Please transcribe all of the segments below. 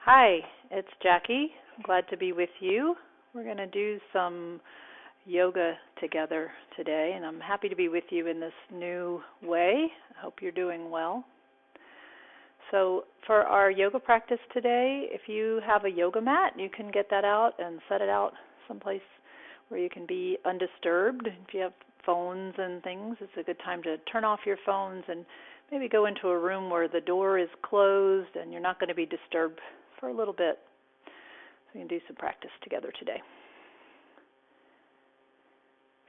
Hi, it's Jackie. I'm glad to be with you. We're going to do some yoga together today, and I'm happy to be with you in this new way. I hope you're doing well. So for our yoga practice today, if you have a yoga mat, you can get that out and set it out someplace where you can be undisturbed. If you have phones and things, it's a good time to turn off your phones and maybe go into a room where the door is closed and you're not going to be disturbed for a little bit. So we can do some practice together today.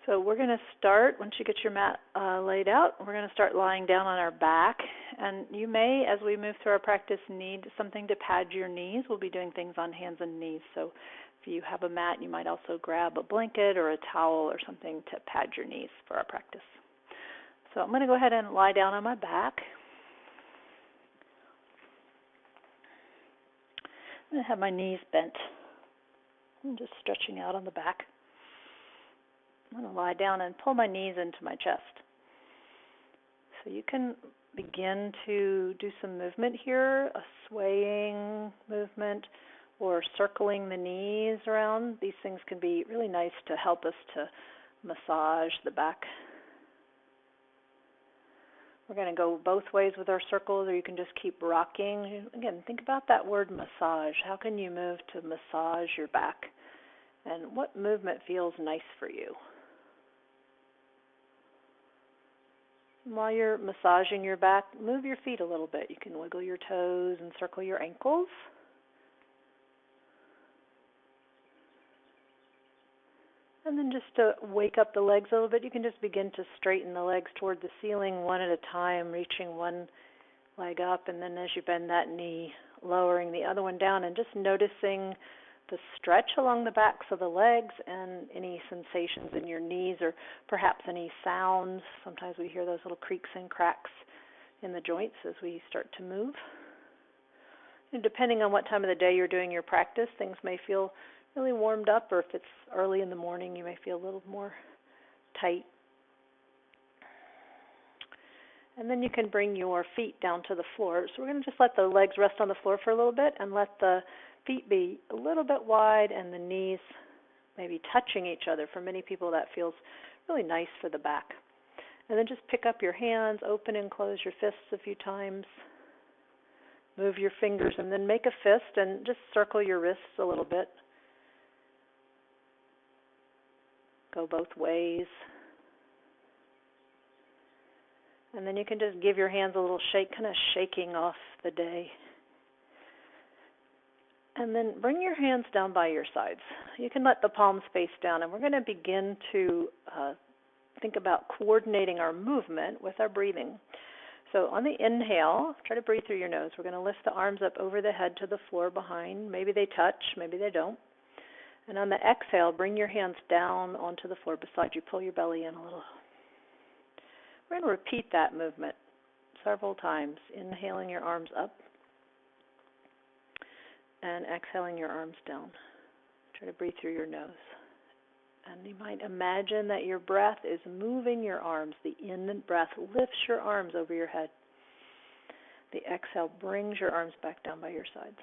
So we're going to start, once you get your mat laid out, we're going to start lying down on our back. And you may, as we move through our practice, need something to pad your knees. We'll be doing things on hands and knees. So if you have a mat, you might also grab a blanket or a towel or something to pad your knees for our practice. So I'm going to go ahead and lie down on my back. I'm going to have my knees bent. I'm just stretching out on the back. I'm going to lie down and pull my knees into my chest. So you can begin to do some movement here, a swaying movement or circling the knees around. These things can be really nice to help us to massage the back. We're going to go both ways with our circles, or you can just keep rocking. Again, think about that word massage. How can you move to massage your back? And what movement feels nice for you? While you're massaging your back, move your feet a little bit. You can wiggle your toes and circle your ankles. And then just to wake up the legs a little bit, you can just begin to straighten the legs toward the ceiling one at a time, reaching one leg up, and then as you bend that knee, lowering the other one down, and just noticing the stretch along the backs of the legs and any sensations in your knees or perhaps any sounds. Sometimes we hear those little creaks and cracks in the joints as we start to move. And depending on what time of the day you're doing your practice, things may feel really warmed up, or if it's early in the morning, you may feel a little more tight. And then you can bring your feet down to the floor. So we're going to just let the legs rest on the floor for a little bit and let the feet be a little bit wide and the knees maybe touching each other. For many people, that feels really nice for the back. And then just pick up your hands, open and close your fists a few times. Move your fingers and then make a fist and just circle your wrists a little bit. Go both ways. And then you can just give your hands a little shake, kind of shaking off the day. And then bring your hands down by your sides. You can let the palms face down, and we're going to begin to think about coordinating our movement with our breathing. So on the inhale, try to breathe through your nose. We're going to lift the arms up over the head to the floor behind. Maybe they touch, maybe they don't. And on the exhale, bring your hands down onto the floor beside you. Pull your belly in a little. We're going to repeat that movement several times, inhaling your arms up and exhaling your arms down. Try to breathe through your nose. And you might imagine that your breath is moving your arms. The in breath lifts your arms over your head. The exhale brings your arms back down by your sides.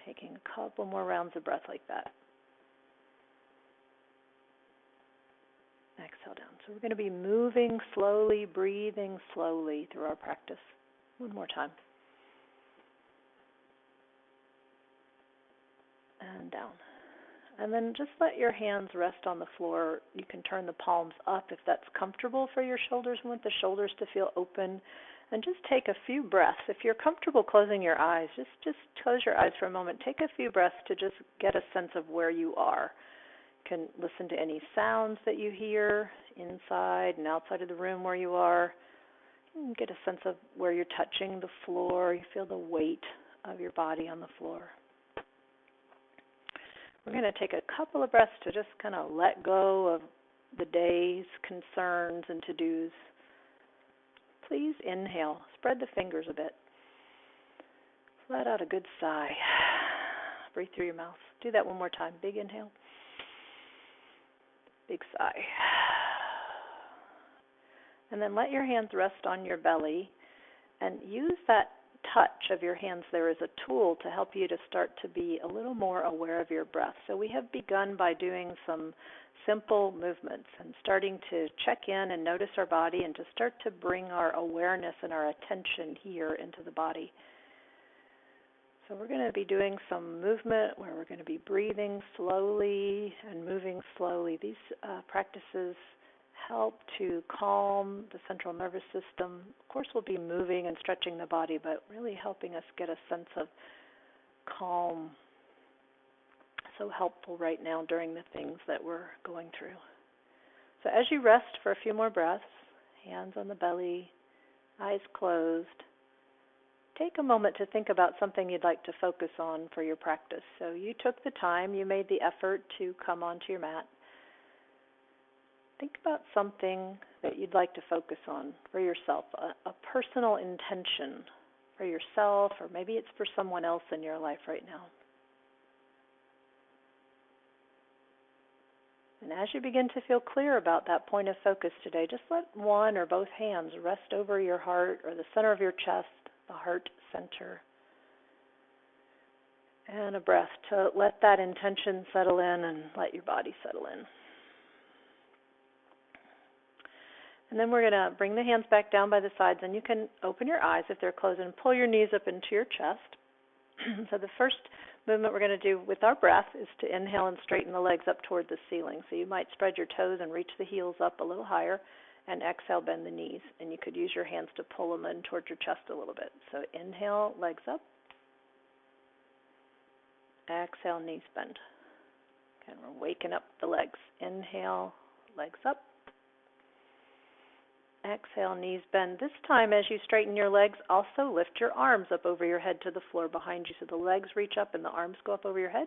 Taking a couple more rounds of breath like that. Exhale down. So we're going to be moving slowly, breathing slowly through our practice. One more time. And down. And then just let your hands rest on the floor. You can turn the palms up if that's comfortable for your shoulders. We want the shoulders to feel open. And just take a few breaths. If you're comfortable closing your eyes, just close your eyes for a moment. Take a few breaths to just get a sense of where you are. You can listen to any sounds that you hear inside and outside of the room where you are. You can get a sense of where you're touching the floor. You feel the weight of your body on the floor. We're going to take a couple of breaths to just kind of let go of the day's concerns and to-dos. Please inhale. Spread the fingers a bit. Let out a good sigh. Breathe through your mouth. Do that one more time. Big inhale. Big sigh. And then let your hands rest on your belly and use that touch of your hands there is a tool to help you to start to be a little more aware of your breath. So we have begun by doing some simple movements and starting to check in and notice our body and to start to bring our awareness and our attention here into the body. So we're going to be doing some movement where we're going to be breathing slowly and moving slowly. These practices help to calm the central nervous system. Of course, we'll be moving and stretching the body, but really helping us get a sense of calm. So helpful right now during the things that we're going through. So as you rest for a few more breaths, hands on the belly, eyes closed, take a moment to think about something you'd like to focus on for your practice. So you took the time, you made the effort to come onto your mat. Think about something that you'd like to focus on for yourself, a personal intention for yourself, or maybe it's for someone else in your life right now. And as you begin to feel clear about that point of focus today, just let one or both hands rest over your heart or the center of your chest, the heart center. And a breath to let that intention settle in and let your body settle in. And then we're going to bring the hands back down by the sides, and you can open your eyes if they're closed and pull your knees up into your chest. So the first movement we're going to do with our breath is to inhale and straighten the legs up toward the ceiling. So you might spread your toes and reach the heels up a little higher, and exhale, bend the knees. And you could use your hands to pull them in towards your chest a little bit. So inhale, legs up. Exhale, knees bend. Okay, we're waking up the legs. Inhale, legs up. Exhale, knees bend. This time, as you straighten your legs, also lift your arms up over your head to the floor behind you. So the legs reach up and the arms go up over your head.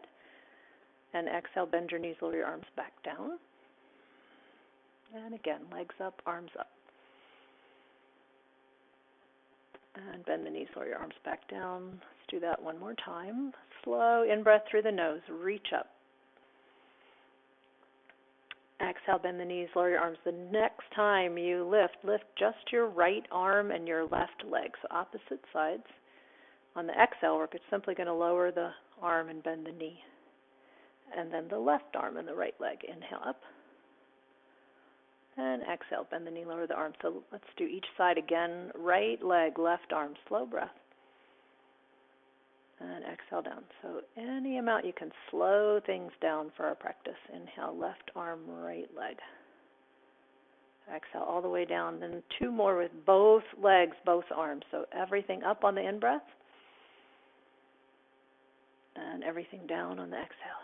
And exhale, bend your knees, lower your arms back down. And again, legs up, arms up. And bend the knees, lower your arms back down. Let's do that one more time. Slow in-breath through the nose. Reach up. Exhale, bend the knees, lower your arms. The next time you lift just your right arm and your left leg, so opposite sides. On the exhale, we're simply going to lower the arm and bend the knee. And then the left arm and the right leg. Inhale up. And exhale, bend the knee, lower the arm. So let's do each side again. Right leg, left arm, slow breath. And exhale down. So any amount you can slow things down for our practice. Inhale, left arm, right leg. Exhale all the way down. Then two more with both legs, both arms. So everything up on the in-breath. And everything down on the exhale.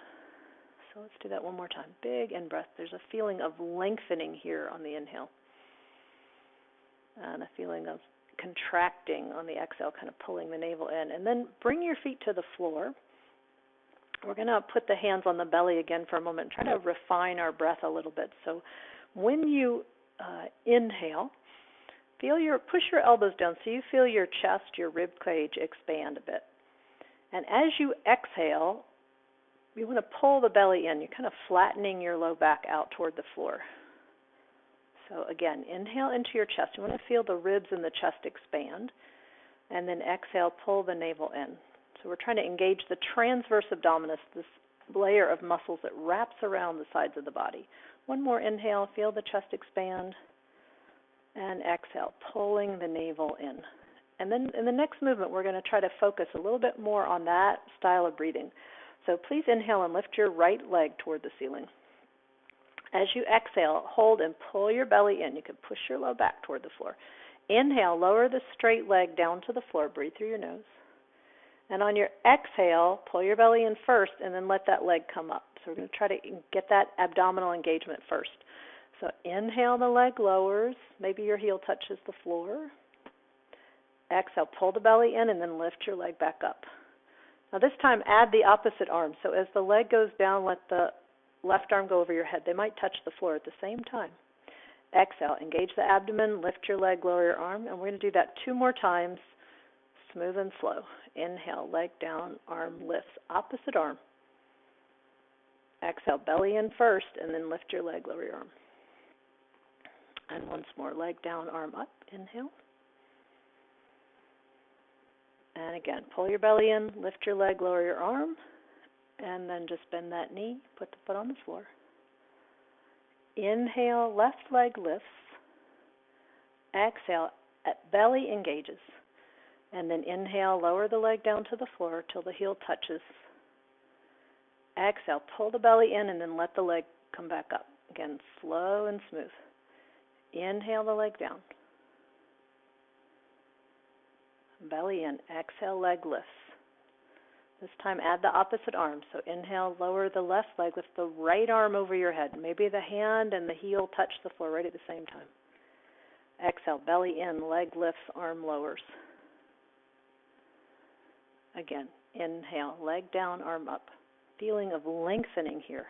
So let's do that one more time. Big in-breath. There's a feeling of lengthening here on the inhale. And a feeling of contracting on the exhale, kind of pulling the navel in. And then bring your feet to the floor. We're going to put the hands on the belly again for a moment and try to refine our breath a little bit. So when you inhale, push your elbows down so you feel your chest, your rib cage expand a bit. And as you exhale, you want to pull the belly in. You're kind of flattening your low back out toward the floor. So again, inhale into your chest. You want to feel the ribs in the chest expand. And then exhale, pull the navel in. So we're trying to engage the transverse abdominis, this layer of muscles that wraps around the sides of the body. One more inhale, feel the chest expand. And exhale, pulling the navel in. And then in the next movement, we're going to try to focus a little bit more on that style of breathing. So please inhale and lift your right leg toward the ceiling. As you exhale, hold and pull your belly in. You can push your low back toward the floor. Inhale, lower the straight leg down to the floor. Breathe through your nose. And on your exhale, pull your belly in first and then let that leg come up. So we're going to try to get that abdominal engagement first. So inhale, the leg lowers. Maybe your heel touches the floor. Exhale, pull the belly in and then lift your leg back up. Now this time, add the opposite arm. So as the leg goes down, let the left arm go over your head. They might touch the floor at the same time. Exhale, engage the abdomen, lift your leg, lower your arm, and we're going to do that 2 more times, smooth and slow. Inhale, leg down, arm lifts, opposite arm. Exhale, belly in first, and then lift your leg, lower your arm. And once more, leg down, arm up. Inhale. And again, pull your belly in, lift your leg, lower your arm, and then just bend that knee, put the foot on the floor. Inhale, left leg lifts. Exhale, belly engages. And then inhale, lower the leg down to the floor till the heel touches. Exhale, pull the belly in and then let the leg come back up. Again, slow and smooth. Inhale the leg down. Belly in. Exhale, leg lifts. This time add the opposite arm. So inhale, lower the left leg, lift the right arm over your head. Maybe the hand and the heel touch the floor right at the same time. Exhale, belly in, leg lifts, arm lowers. Again, inhale, leg down, arm up. Feeling of lengthening here.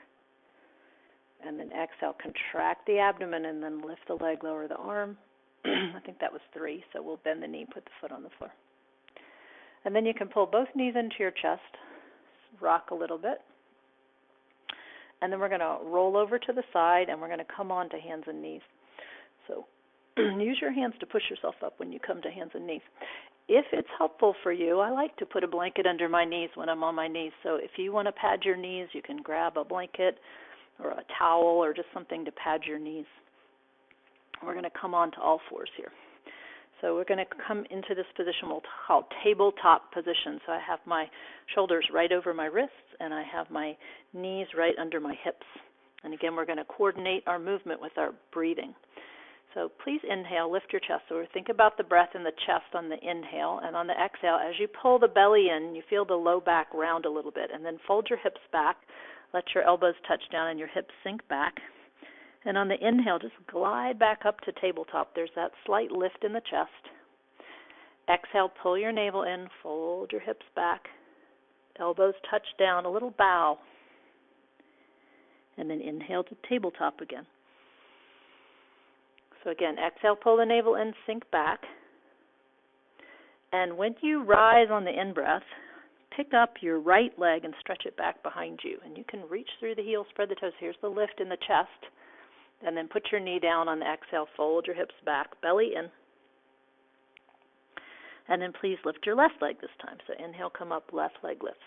And then exhale, contract the abdomen and then lift the leg, lower the arm. I think that was 3, so we'll bend the knee, put the foot on the floor. And then you can pull both knees into your chest, rock a little bit. And then we're going to roll over to the side and we're going to come on to hands and knees. So use your hands to push yourself up when you come to hands and knees. If it's helpful for you, I like to put a blanket under my knees when I'm on my knees. So if you want to pad your knees, you can grab a blanket or a towel or just something to pad your knees. We're going to come on to all fours here. So we're going to come into this position we'll call tabletop position. So I have my shoulders right over my wrists and I have my knees right under my hips. And again, we're going to coordinate our movement with our breathing. So please inhale, lift your chest. So think about the breath in the chest on the inhale, and on the exhale, as you pull the belly in, you feel the low back round a little bit, and then fold your hips back. Let your elbows touch down and your hips sink back. And on the inhale, just glide back up to tabletop. There's that slight lift in the chest. Exhale, pull your navel in, fold your hips back. Elbows touch down, a little bow. And then inhale to tabletop again. So again, exhale, pull the navel in, sink back. And when you rise on the in-breath, pick up your right leg and stretch it back behind you. And you can reach through the heel, spread the toes. Here's the lift in the chest. And then put your knee down on the exhale, fold your hips back, belly in. And then please lift your left leg this time. So inhale, come up, left leg lifts.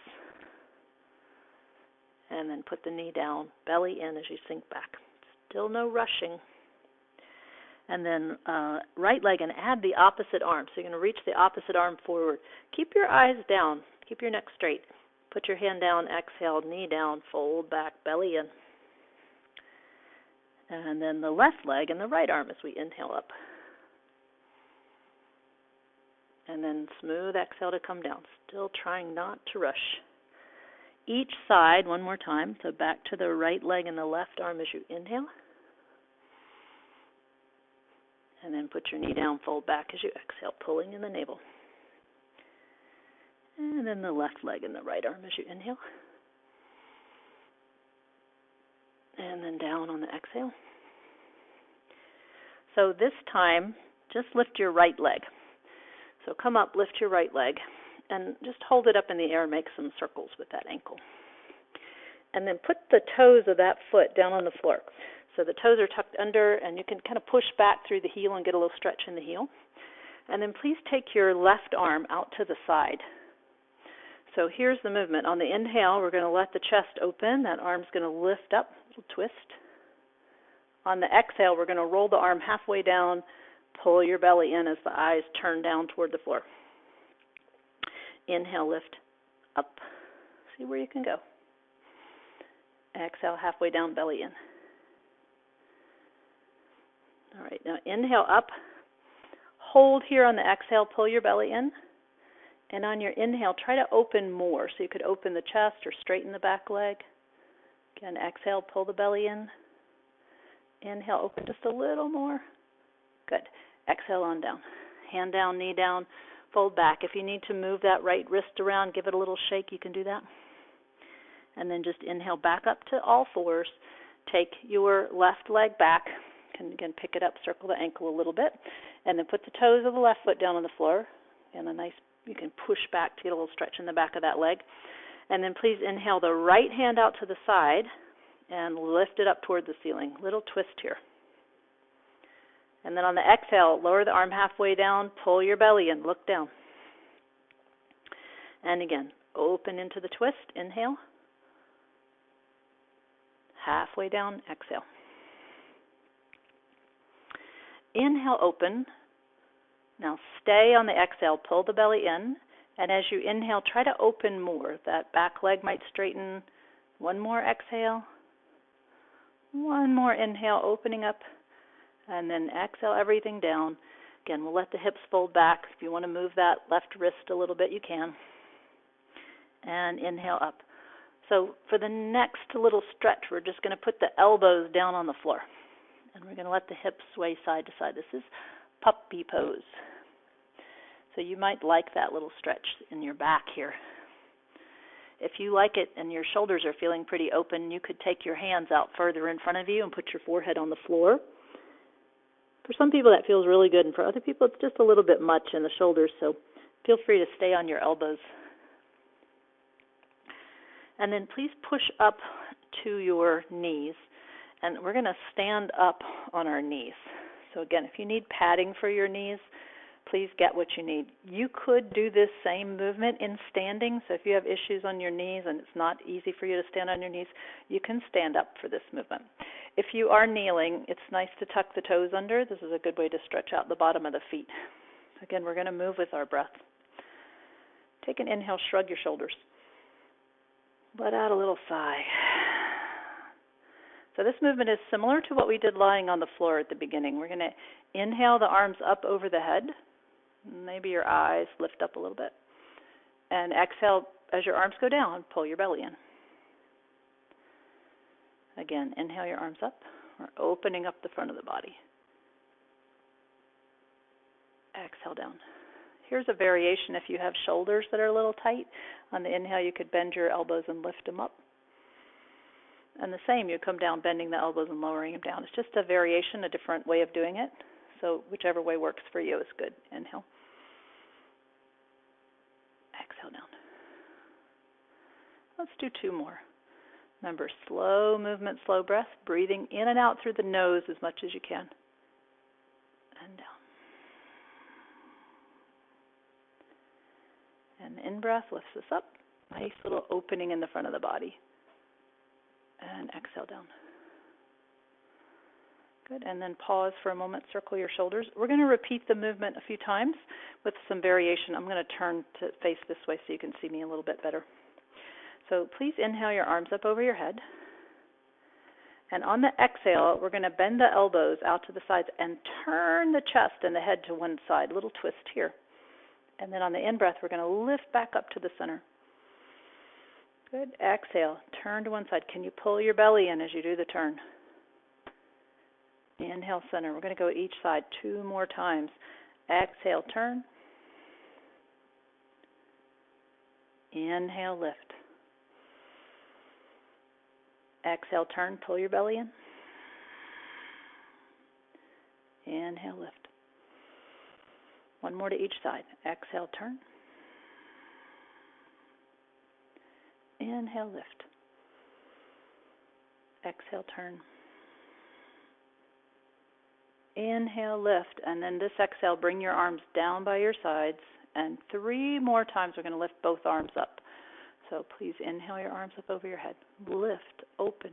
And then put the knee down, belly in as you sink back. Still no rushing. And then right leg and add the opposite arm. So you're going to reach the opposite arm forward. Keep your eyes down. Keep your neck straight. Put your hand down, exhale, knee down, fold back, belly in. And then the left leg and the right arm as we inhale up. And then smooth exhale to come down. Still trying not to rush. Each side, one more time. So back to the right leg and the left arm as you inhale. And then put your knee down, fold back as you exhale, pulling in the navel. And then the left leg and the right arm as you inhale. And then down on the exhale. So this time, just lift your right leg. So come up, lift your right leg, and just hold it up in the air, make some circles with that ankle. And then put the toes of that foot down on the floor. So the toes are tucked under, and you can kind of push back through the heel and get a little stretch in the heel. And then please take your left arm out to the side. So here's the movement. On the inhale, we're going to let the chest open. That arm's going to lift up, a little twist. On the exhale, we're going to roll the arm halfway down, pull your belly in as the eyes turn down toward the floor. Inhale, lift up. See where you can go. Exhale, halfway down, belly in. All right, now inhale up. Hold here on the exhale, pull your belly in. And on your inhale, try to open more. So you could open the chest or straighten the back leg. Again, exhale, pull the belly in. Inhale, open just a little more. Good. Exhale on down. Hand down, knee down, fold back. If you need to move that right wrist around, give it a little shake, you can do that. And then just inhale back up to all fours. Take your left leg back. Can again pick it up, circle the ankle a little bit, and then put the toes of the left foot down on the floor. And you can push back to get a little stretch in the back of that leg. And then please inhale the right hand out to the side and lift it up toward the ceiling. Little twist here. And then on the exhale, lower the arm halfway down, pull your belly in, look down. And again, open into the twist. Inhale. Halfway down, exhale. Inhale, open. Now stay on the exhale. Pull the belly in. And as you inhale, try to open more. That back leg might straighten. One more exhale. One more inhale, opening up. And then exhale everything down. Again, we'll let the hips fold back. If you want to move that left wrist a little bit, you can. And inhale up. So for the next little stretch, we're just going to put the elbows down on the floor. And we're going to let the hips sway side to side. This is puppy pose. So you might like that little stretch in your back here. If you like it and your shoulders are feeling pretty open, you could take your hands out further in front of you and put your forehead on the floor. For some people that feels really good, and for other people it's just a little bit much in the shoulders, so feel free to stay on your elbows. And then please push up to your knees, and we're going to stand up on our knees. So again, if you need padding for your knees, please get what you need. You could do this same movement in standing, so if you have issues on your knees and it's not easy for you to stand on your knees, you can stand up for this movement. If you are kneeling, it's nice to tuck the toes under. This is a good way to stretch out the bottom of the feet. Again, we're going to move with our breath. Take an inhale, shrug your shoulders. Let out a little sigh. So this movement is similar to what we did lying on the floor at the beginning. We're going to inhale the arms up over the head. Maybe your eyes lift up a little bit. And exhale as your arms go down, pull your belly in. Again, inhale your arms up. We're opening up the front of the body. Exhale down. Here's a variation if you have shoulders that are a little tight. On the inhale, you could bend your elbows and lift them up. And the same, you come down bending the elbows and lowering them down. It's just a variation, a different way of doing it. So whichever way works for you is good. Inhale. Exhale down. Let's do two more. Remember, slow movement, slow breath, breathing in and out through the nose as much as you can. And down. And the in-breath lifts us up. Nice little opening in the front of the body. And exhale down. Good. And then pause for a moment, circle your shoulders. We're going to repeat the movement a few times with some variation. I'm going to turn to face this way so you can see me a little bit better. So please inhale your arms up over your head. And on the exhale, we're going to bend the elbows out to the sides and turn the chest and the head to one side. Little twist here. And then on the in-breath, we're going to lift back up to the center. Good. Exhale. Turn to one side. Can you pull your belly in as you do the turn? Inhale, center. We're going to go each side 2 more times. Exhale, turn. Inhale, lift. Exhale, turn. Pull your belly in. Inhale, lift. One more to each side. Exhale, turn. Inhale, lift. Exhale, turn. Inhale, lift. And then this exhale, bring your arms down by your sides. And 3 more times, we're going to lift both arms up. So please inhale your arms up over your head. Lift, open.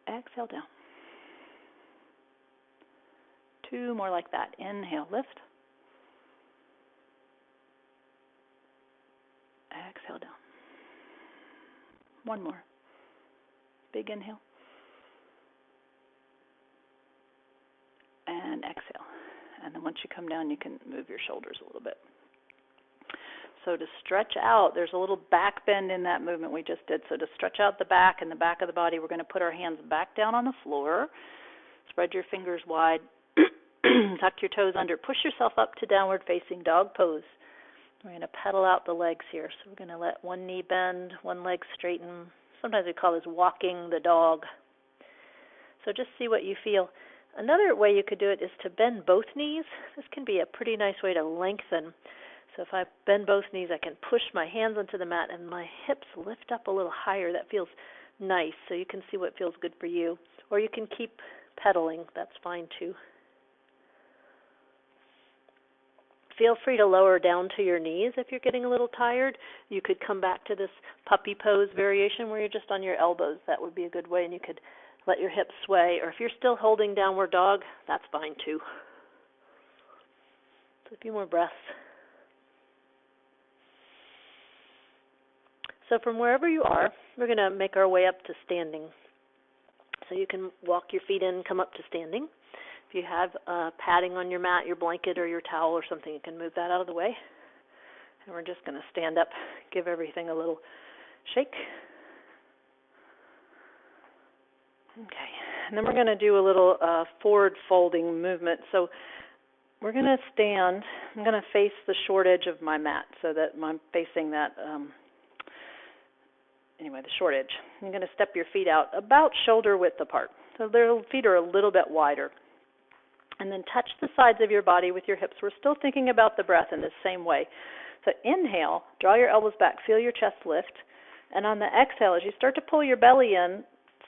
Exhale, down. 2 more like that. Inhale, lift. Exhale, down. 1 more. Big inhale. And exhale. And then once you come down, you can move your shoulders a little bit. So to stretch out, there's a little back bend in that movement we just did. So to stretch out the back and the back of the body, we're going to put our hands back down on the floor. Spread your fingers wide. Tuck your toes under. Push yourself up to downward facing dog pose. We're going to pedal out the legs here. So we're going to let one knee bend, one leg straighten. Sometimes we call this walking the dog. So just see what you feel. Another way you could do it is to bend both knees. This can be a pretty nice way to lengthen. So if I bend both knees, I can push my hands onto the mat and my hips lift up a little higher. That feels nice. So you can see what feels good for you. Or you can keep pedaling. That's fine too. Feel free to lower down to your knees if you're getting a little tired. You could come back to this puppy pose variation where you're just on your elbows. That would be a good way, and you could let your hips sway. Or if you're still holding downward dog, that's fine too. So a few more breaths. So from wherever you are, we're going to make our way up to standing. So you can walk your feet in and come up to standing. If you have padding on your mat, your blanket or your towel or something, you can move that out of the way. And we're just going to stand up, give everything a little shake. Okay, and then we're going to do a little forward folding movement. So we're going to stand. I'm going to face the short edge of my mat so that I'm facing that, the short edge. I'm going to step your feet out about shoulder width apart. So their feet are a little bit wider. And then touch the sides of your body with your hips. We're still thinking about the breath in the same way. So inhale, draw your elbows back, feel your chest lift. And on the exhale, as you start to pull your belly in,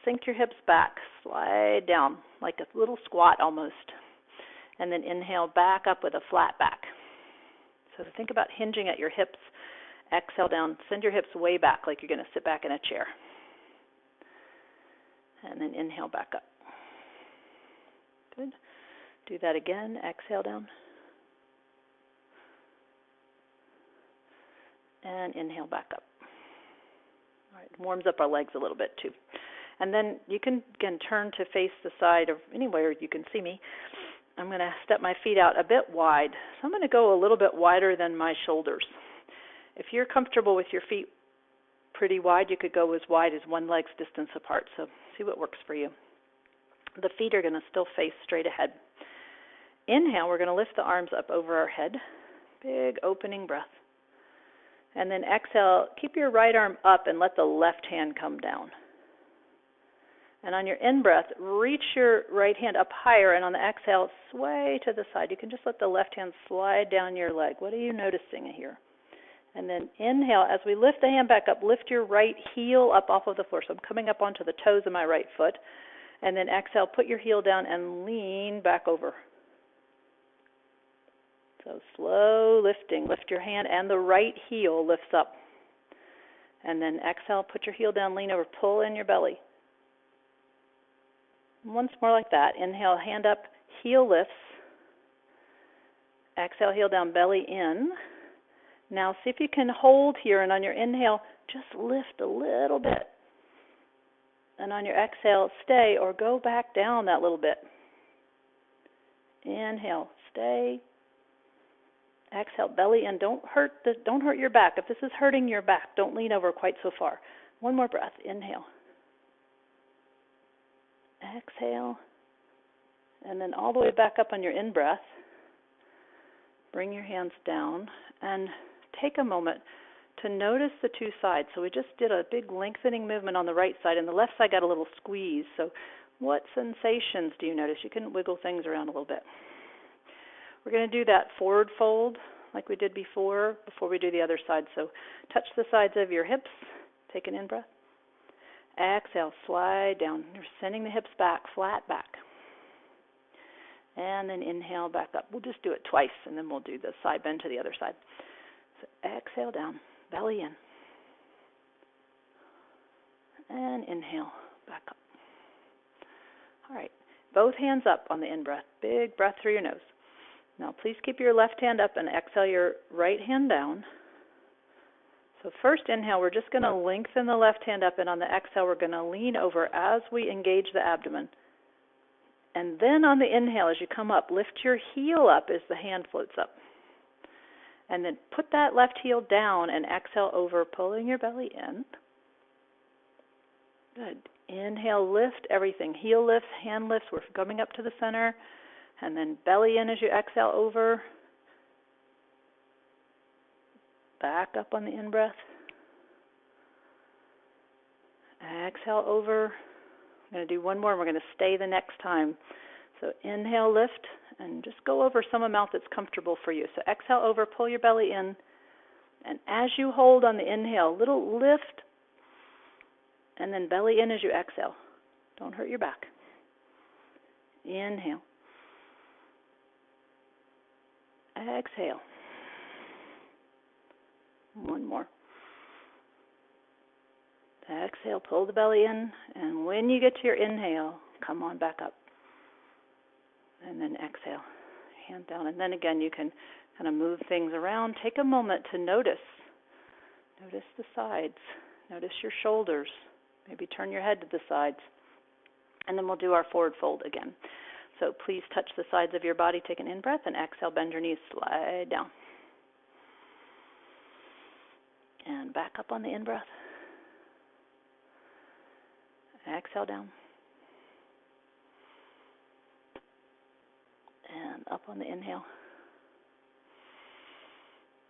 sink your hips back, slide down like a little squat almost. And then inhale back up with a flat back. So think about hinging at your hips. Exhale down, send your hips way back like you're going to sit back in a chair. And then inhale back up. Good. Do that again. Exhale down. And inhale back up. All right, warms up our legs a little bit too. And then you can, again, turn to face the side of anywhere you can see me. I'm going to step my feet out a bit wide. So I'm going to go a little bit wider than my shoulders. If you're comfortable with your feet pretty wide, you could go as wide as one leg's distance apart. So see what works for you. The feet are going to still face straight ahead. Inhale, we're going to lift the arms up over our head. Big opening breath. And then exhale, keep your right arm up and let the left hand come down. And on your in-breath, reach your right hand up higher, and on the exhale, sway to the side. You can just let the left hand slide down your leg. What are you noticing here? And then inhale, as we lift the hand back up, lift your right heel up off of the floor. So I'm coming up onto the toes of my right foot. And then exhale, put your heel down and lean back over. So slow lifting. Lift your hand and the right heel lifts up. And then exhale, put your heel down, lean over, pull in your belly. Once more like that. Inhale, hand up, heel lifts. Exhale, heel down, belly in. Now see if you can hold here, and on your inhale, just lift a little bit. And on your exhale, stay or go back down that little bit. Inhale, stay. Exhale, belly in. Don't hurt your back. If this is hurting your back, don't lean over quite so far. One more breath. Inhale. Exhale. And then all the way back up on your in-breath. Bring your hands down and take a moment to notice the two sides. So we just did a big lengthening movement on the right side, and the left side got a little squeeze. So what sensations do you notice? You can wiggle things around a little bit. We're going to do that forward fold like we did before we do the other side. So touch the sides of your hips. Take an in-breath. Exhale, slide down. You're sending the hips back, flat back. And then inhale back up. We'll just do it twice, and then we'll do the side bend to the other side. So exhale down, belly in. And inhale back up. All right, both hands up on the in-breath. Big breath through your nose. Now please keep your left hand up and exhale your right hand down. So first inhale, we're just going to lengthen the left hand up, and on the exhale, we're going to lean over as we engage the abdomen. And then on the inhale, as you come up, lift your heel up as the hand floats up. And then put that left heel down and exhale over, pulling your belly in. Good. Inhale, lift everything. Heel lifts, hand lifts. We're coming up to the center. And then belly in as you exhale over. Back up on the in-breath. Exhale over. I'm going to do one more, and we're going to stay the next time. So inhale, lift, and just go over some amount that's comfortable for you. So exhale over, pull your belly in. And as you hold on the inhale, little lift, and then belly in as you exhale. Don't hurt your back. Inhale. Exhale. One more. Exhale, pull the belly in, and when you get to your inhale, come on back up. And then exhale, hand down. And then again, you can kind of move things around. Take a moment to notice. Notice the sides. Notice your shoulders. Maybe turn your head to the sides. And then we'll do our forward fold again. So please touch the sides of your body. Take an in-breath and exhale. Bend your knees, slide down. And back up on the in-breath. Exhale down. And up on the inhale.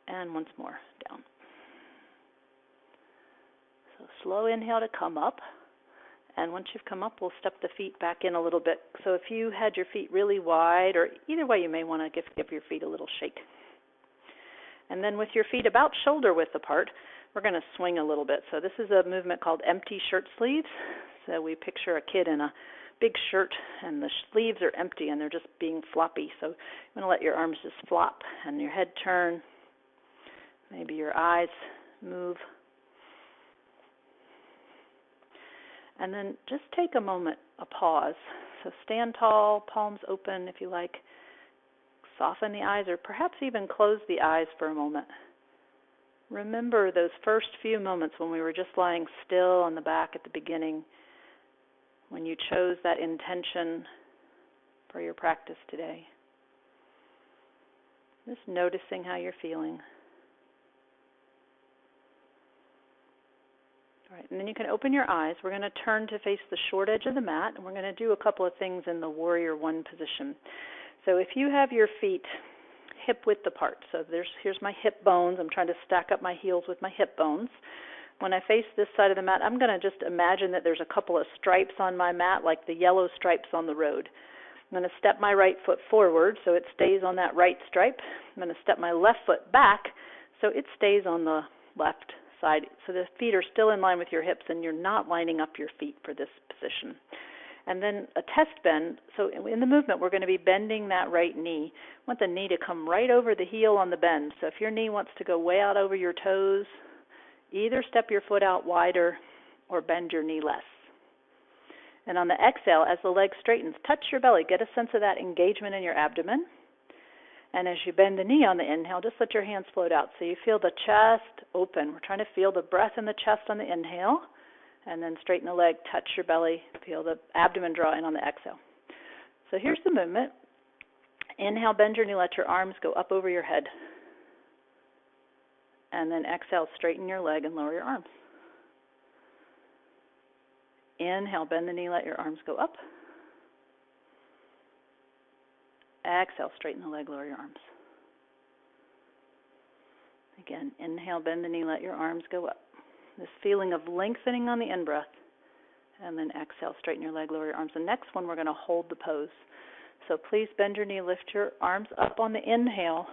And once more, down. So slow inhale to come up. And once you've come up, we'll step the feet back in a little bit. So if you had your feet really wide, or either way, you may want to give your feet a little shake. And then with your feet about shoulder width apart, we're going to swing a little bit. So this is a movement called empty shirt sleeves. So we picture a kid in a big shirt, and the sleeves are empty, and they're just being floppy. So you want to let your arms just flop, and your head turn. Maybe your eyes move. And then just take a moment, a pause. So stand tall, palms open if you like. Soften the eyes, or perhaps even close the eyes for a moment. Remember those first few moments when we were just lying still on the back at the beginning, when you chose that intention for your practice today. Just noticing how you're feeling. All right, and then you can open your eyes. We're going to turn to face the short edge of the mat, and we're going to do a couple of things in the warrior one position. So if you have your feet hip width apart, so here's my hip bones. I'm trying to stack up my heels with my hip bones. When I face this side of the mat, I'm going to just imagine that there's a couple of stripes on my mat, like the yellow stripes on the road. I'm going to step my right foot forward so it stays on that right stripe. I'm going to step my left foot back so it stays on the left side. So the feet are still in line with your hips, and you're not lining up your feet for this position. And then a test bend. So in the movement, we're going to be bending that right knee. I want the knee to come right over the heel on the bend. So if your knee wants to go way out over your toes, either step your foot out wider or bend your knee less. And on the exhale, as the leg straightens, touch your belly. Get a sense of that engagement in your abdomen. And as you bend the knee on the inhale, just let your hands float out. So you feel the chest open. We're trying to feel the breath in the chest on the inhale. And then straighten the leg, touch your belly, feel the abdomen draw in on the exhale. So here's the movement. Inhale, bend your knee, let your arms go up over your head. And then exhale, straighten your leg and lower your arms. Inhale, bend the knee, let your arms go up. Exhale, straighten the leg, lower your arms. Again, inhale, bend the knee, let your arms go up. This feeling of lengthening on the in-breath. And then exhale, straighten your leg, lower your arms. The next one, we're going to hold the pose. So please bend your knee, lift your arms up on the inhale.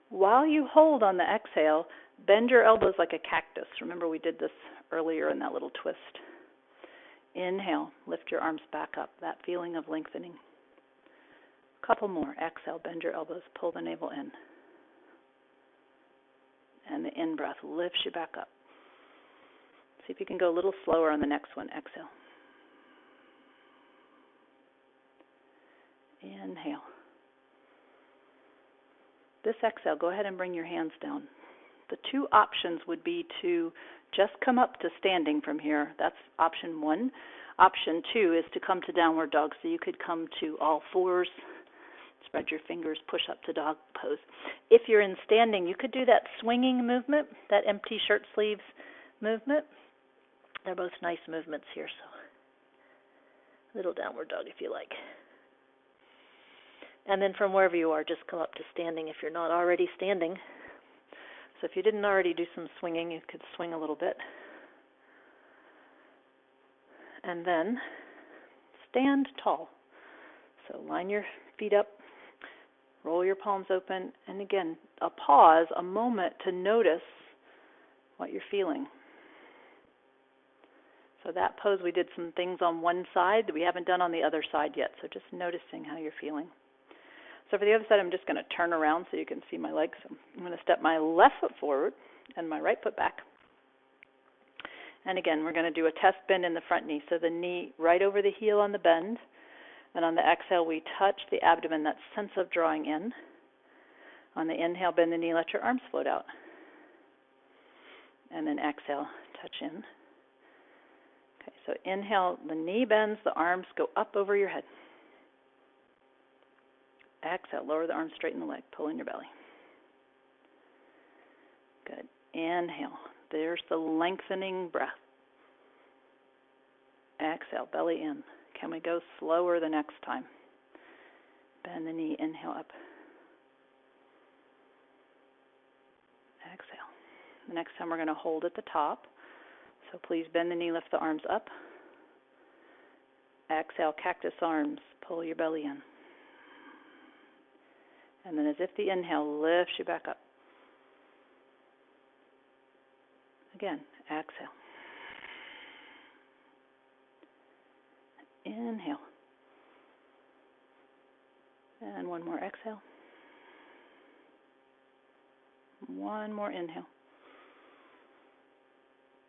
While you hold on the exhale, bend your elbows like a cactus. Remember we did this earlier in that little twist. Inhale, lift your arms back up. That feeling of lengthening. A couple more. Exhale, bend your elbows, pull the navel in. And the in-breath lifts you back up. See if you can go a little slower on the next one. Exhale. Inhale. This exhale, go ahead and bring your hands down. The two options would be to just come up to standing from here. That's option one. Option two is to come to downward dog. So you could come to all fours, spread your fingers, push up to dog pose. If you're in standing, you could do that swinging movement, that empty shirt sleeves movement. They're both nice movements here, so little downward dog if you like. And then from wherever you are, just come up to standing if you're not already standing. So if you didn't already do some swinging, you could swing a little bit. And then stand tall. So line your feet up, roll your palms open, and again, a pause, a moment to notice what you're feeling. So that pose, we did some things on one side that we haven't done on the other side yet. So just noticing how you're feeling. So for the other side, I'm just going to turn around so you can see my legs. So I'm going to step my left foot forward. and my right foot back. And again, we're going to do a test bend in the front knee. So the knee right over the heel on the bend. And on the exhale, we touch the abdomen, that sense of drawing in. On the inhale, bend the knee, let your arms float out. And then exhale, touch in. Okay, so inhale, the knee bends, the arms go up over your head. Exhale, lower the arms, straighten the leg, pull in your belly. Good. Inhale. There's the lengthening breath. Exhale, belly in. Can we go slower the next time? Bend the knee, inhale up. Exhale. The next time we're going to hold at the top. So please bend the knee, lift the arms up. Exhale, cactus arms, pull your belly in. And then as if the inhale lifts you back up. Again, exhale. Inhale. And one more exhale. One more inhale.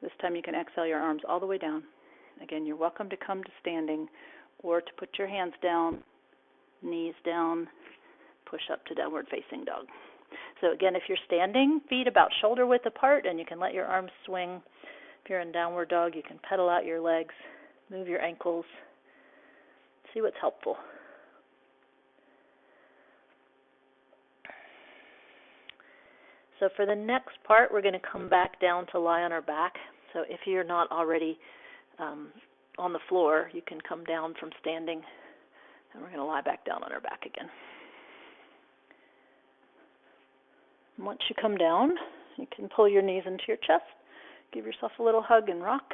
This time you can exhale your arms all the way down. Again, you're welcome to come to standing or to put your hands down, knees down, push up to downward facing dog. So again, if you're standing, feet about shoulder width apart, and you can let your arms swing. If you're in downward dog, you can pedal out your legs, move your ankles, see what's helpful. So for the next part, we're going to come back down to lie on our back. So if you're not already on the floor, you can come down from standing, and we're going to lie back down on our back again. Once you come down, you can pull your knees into your chest, give yourself a little hug and rock.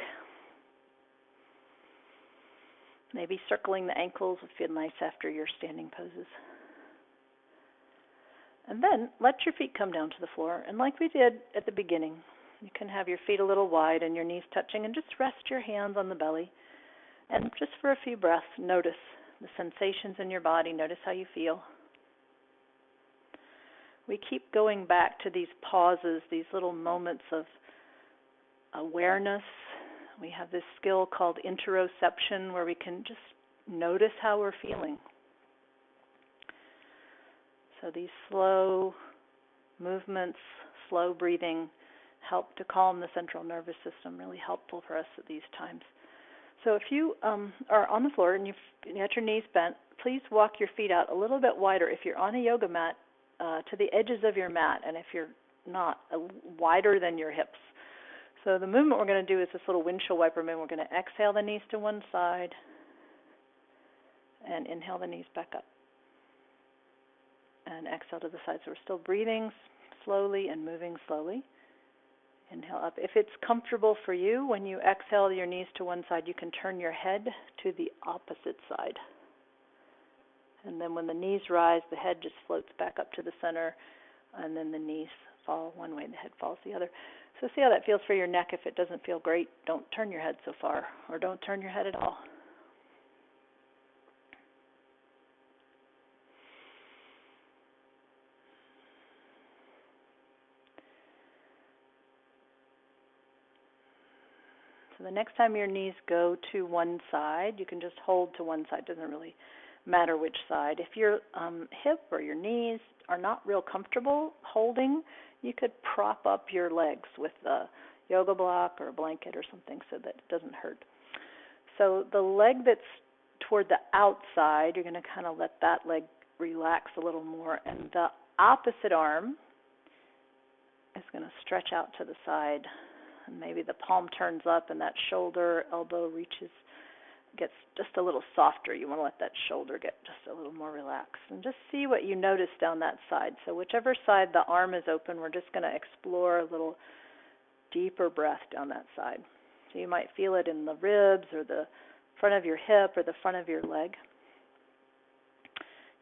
Maybe circling the ankles would feel nice after your standing poses. And then let your feet come down to the floor. And like we did at the beginning, you can have your feet a little wide and your knees touching, and just rest your hands on the belly. And just for a few breaths, notice the sensations in your body. Notice how you feel. We keep going back to these pauses, these little moments of awareness. We have this skill called interoception, where we can just notice how we're feeling. So these slow movements, slow breathing, help to calm the central nervous system, really helpful for us at these times. So if you are on the floor and you've got your knees bent, please walk your feet out a little bit wider. If you're on a yoga mat, to the edges of your mat, and if you're not, wider than your hips. So the movement we're going to do is this little windshield wiper movement. We're going to exhale the knees to one side and inhale the knees back up. And exhale to the side. So we're still breathing slowly and moving slowly. Inhale up. If it's comfortable for you, when you exhale your knees to one side, you can turn your head to the opposite side. And then when the knees rise, the head just floats back up to the center, and then the knees fall one way and the head falls the other. So see how that feels for your neck. If it doesn't feel great, don't turn your head so far, or don't turn your head at all. So the next time your knees go to one side, you can just hold to one side. It doesn't really matter which side. If your hip or your knees are not real comfortable holding, you could prop up your legs with a yoga block or a blanket or something so that it doesn't hurt. So the leg that's toward the outside, you're going to kind of let that leg relax a little more, and the opposite arm is going to stretch out to the side, and maybe the palm turns up and that shoulder, elbow gets just a little softer. You want to let that shoulder get just a little more relaxed. And just see what you notice down that side. So whichever side the arm is open, we're just going to explore a little deeper breath down that side. So you might feel it in the ribs or the front of your hip or the front of your leg.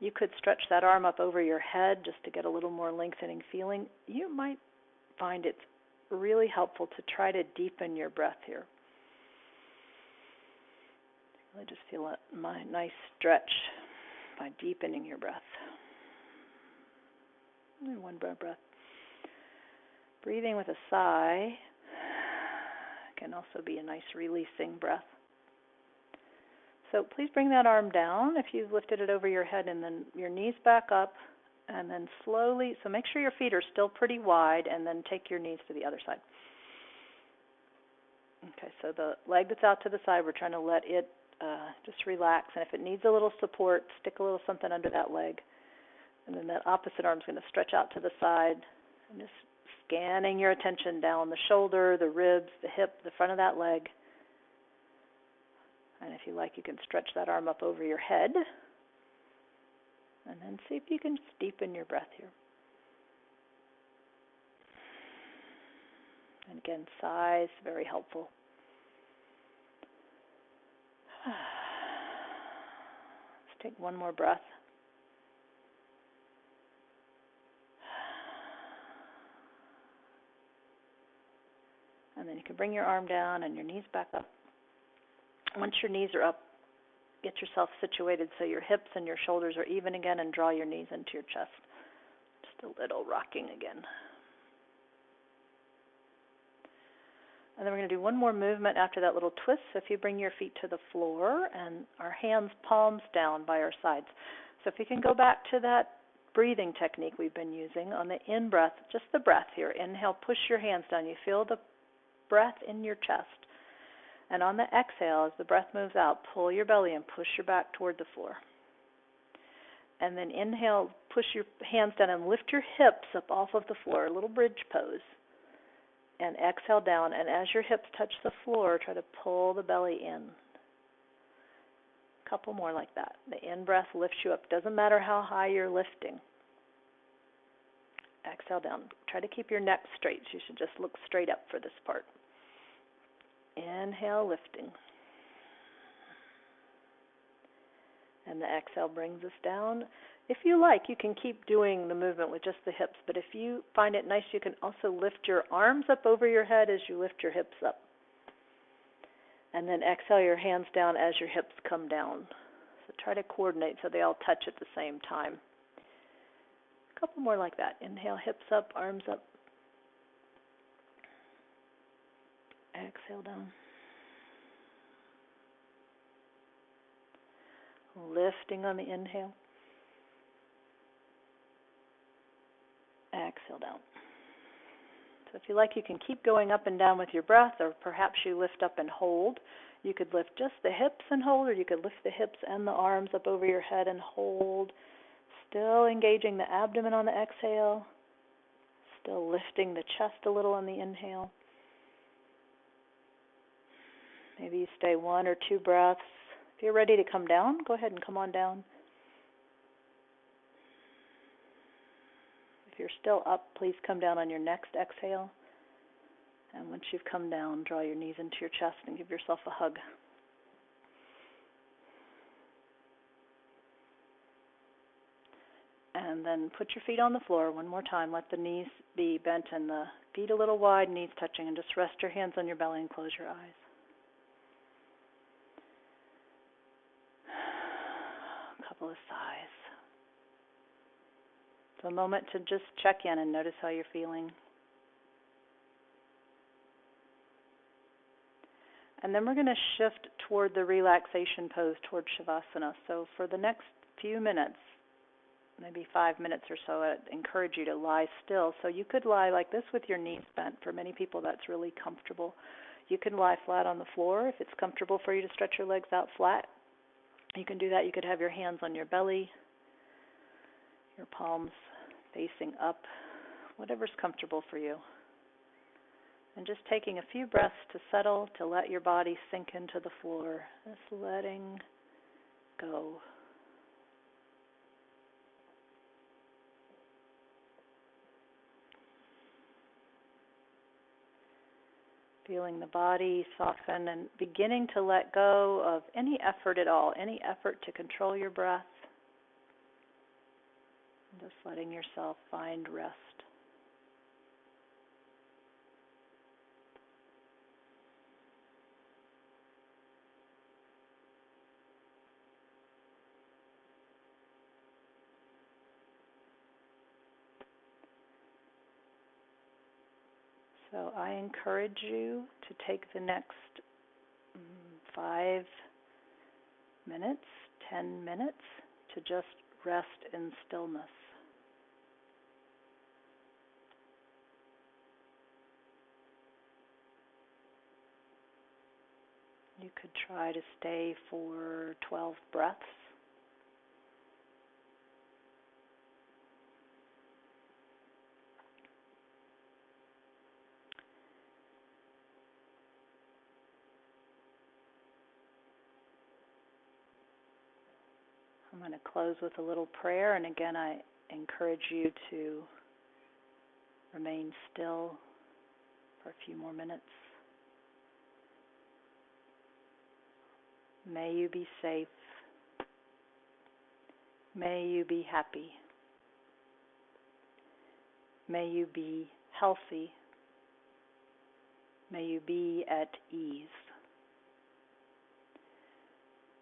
You could stretch that arm up over your head just to get a little more lengthening feeling. You might find it's really helpful to try to deepen your breath here. Really just feel a nice stretch by deepening your breath. And one breath. Breathing with a sigh can also be a nice releasing breath. So please bring that arm down if you've lifted it over your head, and then your knees back up, and then slowly, so make sure your feet are still pretty wide, and then take your knees to the other side. Okay, so the leg that's out to the side, we're trying to let it just relax, and if it needs a little support, stick a little something under that leg. And then that opposite arm's going to stretch out to the side, and just scanning your attention down the shoulder, the ribs, the hip, the front of that leg. And if you like, you can stretch that arm up over your head. And then see if you can just deepen your breath here. And again, sighs, very helpful. Let's take one more breath. And then you can bring your arm down and your knees back up. Once your knees are up, get yourself situated so your hips and your shoulders are even again, and draw your knees into your chest. Just a little rocking again. And then we're going to do one more movement after that little twist. So if you bring your feet to the floor and our hands palms down by our sides. So if you can go back to that breathing technique we've been using on the in-breath, just the breath here. Inhale, push your hands down. You feel the breath in your chest. And on the exhale, as the breath moves out, pull your belly and push your back toward the floor. And then inhale, push your hands down and lift your hips up off of the floor, a little bridge pose. And exhale down, and as your hips touch the floor, try to pull the belly in. A couple more like that. The in-breath lifts you up. Doesn't matter how high you're lifting. Exhale down. Try to keep your neck straight. You should just look straight up for this part. Inhale, lifting. And the exhale brings us down. If you like, you can keep doing the movement with just the hips, but if you find it nice, you can also lift your arms up over your head as you lift your hips up. And then exhale your hands down as your hips come down. So try to coordinate so they all touch at the same time. A couple more like that. Inhale, hips up, arms up. Exhale down. Lifting on the inhale. Exhale down. So if you like, you can keep going up and down with your breath, or perhaps you lift up and hold. You could lift just the hips and hold, or you could lift the hips and the arms up over your head and hold. Still engaging the abdomen on the exhale. Still lifting the chest a little on the inhale. Maybe you stay 1 or 2 breaths. If you're ready to come down, go ahead and come on down. If you're still up, please come down on your next exhale. And once you've come down, draw your knees into your chest and give yourself a hug. And then put your feet on the floor one more time. Let the knees be bent and the feet a little wide, knees touching, and just rest your hands on your belly and close your eyes. A couple of sighs. So a moment to just check in and notice how you're feeling. And then we're going to shift toward the relaxation pose, toward Shavasana. So for the next few minutes, maybe 5 minutes or so, I'd encourage you to lie still. So you could lie like this with your knees bent. For many people, that's really comfortable. You can lie flat on the floor if it's comfortable for you to stretch your legs out flat. You can do that. You could have your hands on your belly, your palms facing up, whatever's comfortable for you. And just taking a few breaths to settle, to let your body sink into the floor. Just letting go. Feeling the body soften and beginning to let go of any effort at all, any effort to control your breath. Just letting yourself find rest. So I encourage you to take the next 5 minutes, 10 minutes to just rest in stillness. You could try to stay for 12 breaths. I'm going to close with a little prayer, and again, I encourage you to remain still for a few more minutes. May you be safe. May you be happy. May you be healthy. May you be at ease.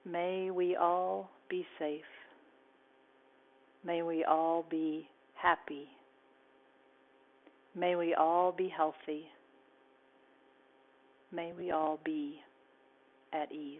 May we all be safe. May we all be happy. May we all be healthy. May we all be at ease.